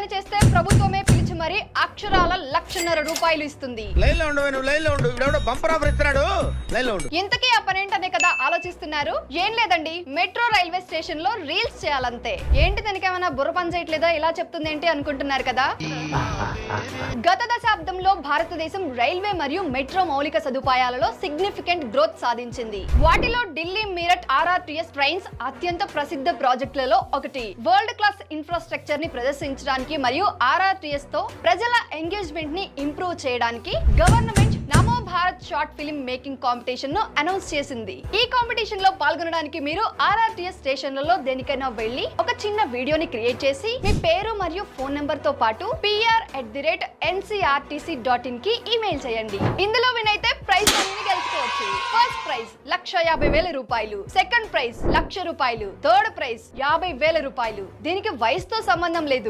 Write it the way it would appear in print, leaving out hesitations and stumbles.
పని చేస్తే ప్రభుత్వమే పిలిచి మరి అక్షరాల ₹1,50,000 ఇస్తుంది. లైన్ లో ఉండు, నువ్వు లైన్ లో ఉండు. ఇవిడెవడో బంపర్ ఆఫర్ ఇస్తున్నాడు, లైన్ లో ఉండు. ఇంతకీ ఆ పనేంటనే కదా ఆలోచిస్తున్నారు. ఏం లేదండి, మెట్రో రైల్వే స్టేషన్ లో రీల్స్ చేయాలంతే. ఏంటి దానికేమైనా బుర్ర పని చేయట్లేదా, ఇలా చెప్తుంది ఏంటి అనుకుంటున్నారు కదా. గత దశాబ్దంలో భారతదేశం రైల్వే మరియు మెట్రో మౌలిక సదుపాయాలలో సిగ్నిఫికెంట్ గ్రోత్ సాధించింది. వాటిలో ఢిల్లీ మీరట్ RRTS ట్రైన్స్ అత్యంత ప్రసిద్ధ ప్రాజెక్టులలో ఒకటి. వరల్డ్ క్లాస్ ఇన్ఫ్రాస్ట్రక్చర్ ని ప్రదర్శించడానికి మరియు RRTS తో ప్రజల ఎంగేజ్మెంట్ ని ఇంప్రూవ్ చేయడానికి గవర్నమెంట్ నమో Bharat short film making competition ను అనౌన్స్ చేసింది. ఈ కాంపిటీషన్ లో పాల్గొనడానికి మీరు RRTS స్టేషన్లలో దేనికైనా వెళ్లి ఒక చిన్న వీడియోని క్రియేట్ చేసి మీ పేరు మరియు ఫోన్ నంబర్ తో పాటు pr@ncrtc.in కి ఈమెయిల్ చేయండి. ఇందులో వినైతే ప్రైజ్ మనీ గెలుచుకోవచ్చు. First prize ₹150,000, second prize ₹1,00,000, third prize ₹50,000. దీనికి వయసుతో సంబంధం లేదు.